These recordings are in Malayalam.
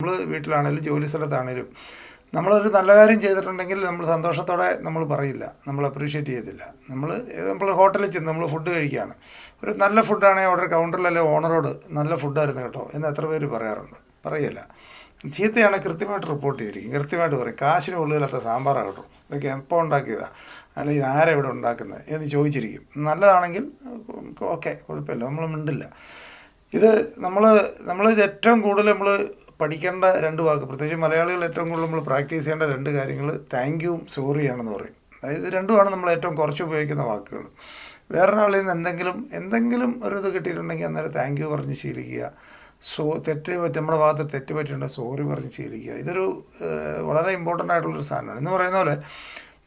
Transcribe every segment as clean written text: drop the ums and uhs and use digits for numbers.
നമ്മൾ വീട്ടിലാണെങ്കിലും ജോലി സ്ഥലത്താണെങ്കിലും നമ്മളൊരു നല്ല കാര്യം ചെയ്തിട്ടുണ്ടെങ്കിൽ നമ്മൾ സന്തോഷത്തോടെ നമ്മൾ പറയില്ല, നമ്മൾ അപ്രീഷിയേറ്റ് ചെയ്തില്ല. നമ്മൾ ഹോട്ടലിൽ ചെന്ന് നമ്മൾ ഫുഡ് കഴിക്കുകയാണ്, ഒരു നല്ല ഫുഡാണെങ്കിൽ അവിടെ കൗണ്ടറിലല്ലേ ഓണറോട് നല്ല ഫുഡായിരുന്നു കേട്ടോ എന്ന് എത്ര പേര് പറയാറുണ്ട്? പറയില്ല. ചീത്തയാണ് കൃത്യമായിട്ട് റിപ്പോർട്ട് ചെയ്തിരിക്കും, കൃത്യമായിട്ട് പറയും കാശിന് ഉള്ളിലത്തെ സാമ്പാറാണ് കേട്ടോ, ഇതൊക്കെ എപ്പോൾ ഉണ്ടാക്കിയതാണ്, അല്ലെങ്കിൽ ആരാ ഇവിടെ ഉണ്ടാക്കുന്നത് എന്ന് ചോദിച്ചിരിക്കും. നല്ലതാണെങ്കിൽ ഓക്കെ, കുഴപ്പമില്ല, നമ്മൾ മിണ്ടില്ല. ഇത് ഇത് ഏറ്റവും കൂടുതൽ നമ്മൾ പഠിക്കേണ്ട 2 വാക്ക്, പ്രത്യേകിച്ച് മലയാളികൾ ഏറ്റവും കൂടുതൽ നമ്മൾ പ്രാക്ടീസ് ചെയ്യേണ്ട 2 കാര്യങ്ങൾ താങ്ക്യൂവും സോറിയാണെന്ന് പറയും. അതായത് ഇത് രണ്ടുമാണ് നമ്മൾ ഏറ്റവും കുറച്ച് ഉപയോഗിക്കുന്ന വാക്കുകൾ. വേറൊരാളിൽ നിന്ന് എന്തെങ്കിലും ഒരു ഇത് കിട്ടിയിട്ടുണ്ടെങ്കിൽ അന്നേരം താങ്ക് യു പറഞ്ഞ് ശീലിക്കുക. നമ്മുടെ ഭാഗത്ത് തെറ്റ് പറ്റിയിട്ടുണ്ടെങ്കിൽ സോറി പറഞ്ഞ് ശീലിക്കുക. ഇതൊരു വളരെ ഇമ്പോർട്ടൻ്റ് ആയിട്ടുള്ളൊരു സാധനമാണ്. എന്ന് പറയുന്ന പോലെ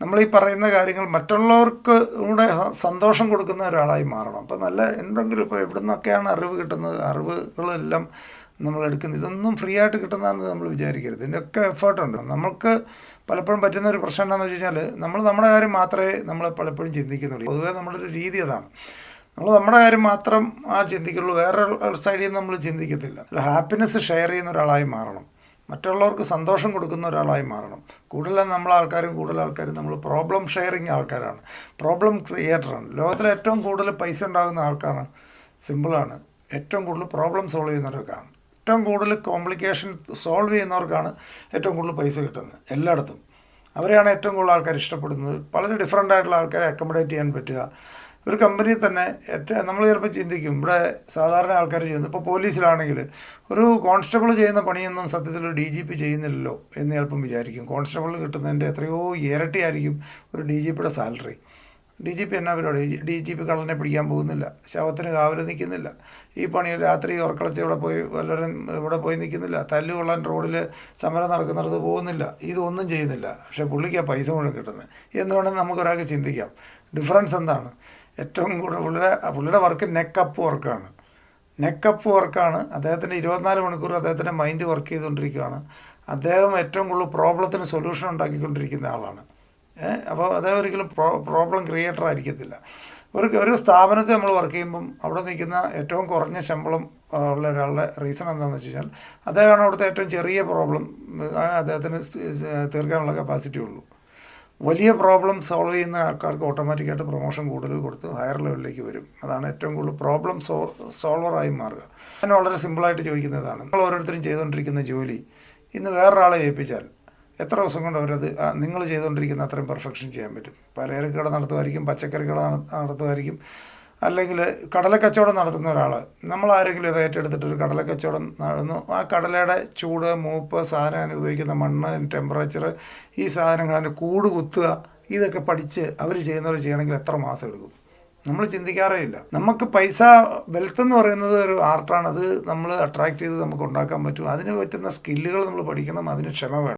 നമ്മൾ ഈ പറയുന്ന കാര്യങ്ങൾ മറ്റുള്ളവർക്ക് കൂടെ സന്തോഷം കൊടുക്കുന്ന ഒരാളായി മാറണം. അപ്പോൾ നല്ല എന്തെങ്കിലും ഇപ്പോൾ എവിടെ നിന്നൊക്കെയാണ് അറിവ് കിട്ടുന്നത്, അറിവുകളെല്ലാം നമ്മൾ എടുക്കുന്നത്, ഇതൊന്നും ഫ്രീ ആയിട്ട് കിട്ടുന്നതാണെന്ന് നമ്മൾ വിചാരിക്കരുത്. ഇതിൻ്റെയൊക്കെ എഫേർട്ടുണ്ട്. നമുക്ക് പലപ്പോഴും പറ്റുന്ന ഒരു പ്രശ്നം എന്താണെന്ന് വെച്ച് കഴിഞ്ഞാൽ നമ്മുടെ കാര്യം മാത്രമേ നമ്മൾ പലപ്പോഴും ചിന്തിക്കുന്നുള്ളൂ. പൊതുവേ നമ്മുടെ ഒരു രീതി അതാണ്. നമ്മുടെ കാര്യം മാത്രം ചിന്തിക്കുള്ളൂ, വേറെ സൈഡിൽ നിന്ന് നമ്മൾ ചിന്തിക്കത്തില്ല. ഹാപ്പിനെസ് ഷെയർ ചെയ്യുന്ന ഒരാളായി മാറണം, മറ്റുള്ളവർക്ക് സന്തോഷം കൊടുക്കുന്ന ഒരാളായി മാറണം. കൂടുതൽ ആൾക്കാരും നമ്മൾ പ്രോബ്ലം ഷെയറിങ് ആൾക്കാരാണ്, പ്രോബ്ലം ക്രിയേറ്ററാണ്. ലോകത്തിലെ ഏറ്റവും കൂടുതൽ പൈസ ഉണ്ടാകുന്ന ആൾക്കാരാണ്, സിമ്പിളാണ്, ഏറ്റവും കൂടുതൽ പ്രോബ്ലം സോൾവ് ചെയ്യുന്നവർക്കാണ്, ഏറ്റവും കൂടുതൽ കോംപ്ലിക്കേഷൻ സോൾവ് ചെയ്യുന്നവർക്കാണ് ഏറ്റവും കൂടുതൽ പൈസ കിട്ടുന്നത് എല്ലായിടത്തും. അവരെയാണ് ഏറ്റവും കൂടുതൽ ആൾക്കാർ ഇഷ്ടപ്പെടുന്നത്. വളരെ ഡിഫറൻ്റ് ആയിട്ടുള്ള ആൾക്കാരെ അക്കോമഡേറ്റ് ചെയ്യാൻ പറ്റുക. ഒരു കമ്പനിയിൽ തന്നെ നമ്മൾ ചിലപ്പോൾ ചിന്തിക്കും, ഇവിടെ സാധാരണ ആൾക്കാർ ചെയ്യുന്നത്, ഇപ്പോൾ പോലീസിലാണെങ്കിൽ ഒരു കോൺസ്റ്റബിൾ ചെയ്യുന്ന പണിയൊന്നും സത്യത്തിൽ ഒരു DGP ചെയ്യുന്നില്ലല്ലോ എന്ന് ചിലപ്പം വിചാരിക്കും. കോൺസ്റ്റബിളിന് കിട്ടുന്നതിൻ്റെ എത്രയോ ഇരട്ടിയായിരിക്കും ഒരു DGPയുടെ സാലറി. DGP എന്നാ പരിപാടി? DGP കള്ളനെ പിടിക്കാൻ പോകുന്നില്ല, ശവത്തിന് കാവൽ നിൽക്കുന്നില്ല, ഈ പണി രാത്രി ഉറക്കളച്ച് ഇവിടെ പോയി നിൽക്കുന്നില്ല, തല്ലുകൊള്ളാൻ റോഡിൽ സമരം നടക്കുന്നിടത്ത് പോകുന്നില്ല, ഇതൊന്നും ചെയ്യുന്നില്ല. പക്ഷേ പുള്ളിക്ക് ആ പൈസ മുഴുവൻ കിട്ടുന്നത് എന്ന് വേണമെങ്കിൽ നമുക്കൊരാൾക്ക് ചിന്തിക്കാം. ഡിഫറൻസ് എന്താണ്? ഏറ്റവും കൂടുതൽ പുള്ളിയുടെ വർക്ക് നെക്കപ്പ് വർക്കാണ്. അദ്ദേഹത്തിൻ്റെ 24 മണിക്കൂർ അദ്ദേഹത്തിൻ്റെ മൈൻഡ് വർക്ക് ചെയ്തുകൊണ്ടിരിക്കുകയാണ്. അദ്ദേഹം ഏറ്റവും കൂടുതൽ പ്രോബ്ലത്തിന് സൊല്യൂഷൻ ഉണ്ടാക്കിക്കൊണ്ടിരിക്കുന്ന ആളാണ്. അപ്പോൾ അദ്ദേഹം ഒരിക്കലും പ്രോബ്ലം ക്രിയേറ്റർ ആയിരിക്കത്തില്ല. ഒരു സ്ഥാപനത്തിൽ നമ്മൾ വർക്ക് ചെയ്യുമ്പം അവിടെ നിൽക്കുന്ന ഏറ്റവും കുറഞ്ഞ ശമ്പളം ഉള്ള ഒരാളുടെ റീസൺ എന്താണെന്ന് വെച്ച് കഴിഞ്ഞാൽ അദ്ദേഹമാണ് അവിടുത്തെ ഏറ്റവും ചെറിയ പ്രോബ്ലം അദ്ദേഹത്തിന് തീർക്കാനുള്ള കപ്പാസിറ്റി ഉള്ളൂ. വലിയ പ്രോബ്ലം സോൾവ് ചെയ്യുന്ന ആൾക്കാർക്ക് ഓട്ടോമാറ്റിക്കായിട്ട് പ്രൊമോഷൻ കൂടുതൽ കൊടുത്ത് ഹയർ ലെവലിലേക്ക് വരും. അതാണ് ഏറ്റവും കൂടുതൽ പ്രോബ്ലം സോൾവറായി മാറുക. ഞാൻ വളരെ സിമ്പിളായിട്ട് ചോദിക്കുന്നതാണ്, നിങ്ങൾ ഓരോരുത്തരും ചെയ്തുകൊണ്ടിരിക്കുന്ന ജോലി ഇന്ന് വേറൊരാളെ ഏൽപ്പിച്ചാൽ എത്ര ദിവസം കൊണ്ട് അവരത് നിങ്ങൾ ചെയ്തുകൊണ്ടിരിക്കുന്ന അത്രയും പെർഫെക്ഷൻ ചെയ്യാൻ പറ്റും? പലചരക്ക് കട നടത്തുമായിരിക്കും, പച്ചക്കറി കട നടത്തുമായിരിക്കും, അല്ലെങ്കിൽ കടലക്കച്ചവടം നടത്തുന്ന ഒരാൾ. നമ്മളാരെങ്കിലും ഇത് ഏറ്റെടുത്തിട്ടൊരു കടലക്കച്ചവടം നടന്നു, ആ കടലയുടെ ചൂട്, മൂപ്പ്, സാധനം അനുഭവിക്കുന്ന മണ്ണ്, ടെമ്പറേച്ചർ, ഈ സാധനങ്ങൾ അതിൻ്റെ കൂട് കുത്തുക, ഇതൊക്കെ പഠിച്ച് അവർ ചെയ്യുന്നവർ ചെയ്യണമെങ്കിൽ എത്ര മാസം എടുക്കും? നമ്മൾ ചിന്തിക്കാറേ ഇല്ല. നമുക്ക് പൈസ, വെൽത്ത് എന്ന് പറയുന്നത് ഒരു ആർട്ടാണ്. അത് നമ്മൾ അട്രാക്റ്റ് ചെയ്ത് നമുക്ക് ഉണ്ടാക്കാൻ പറ്റും. അതിന് പറ്റുന്ന സ്കില്ലുകൾ നമ്മൾ പഠിക്കണം, അതിന് ക്ഷമ വേണം.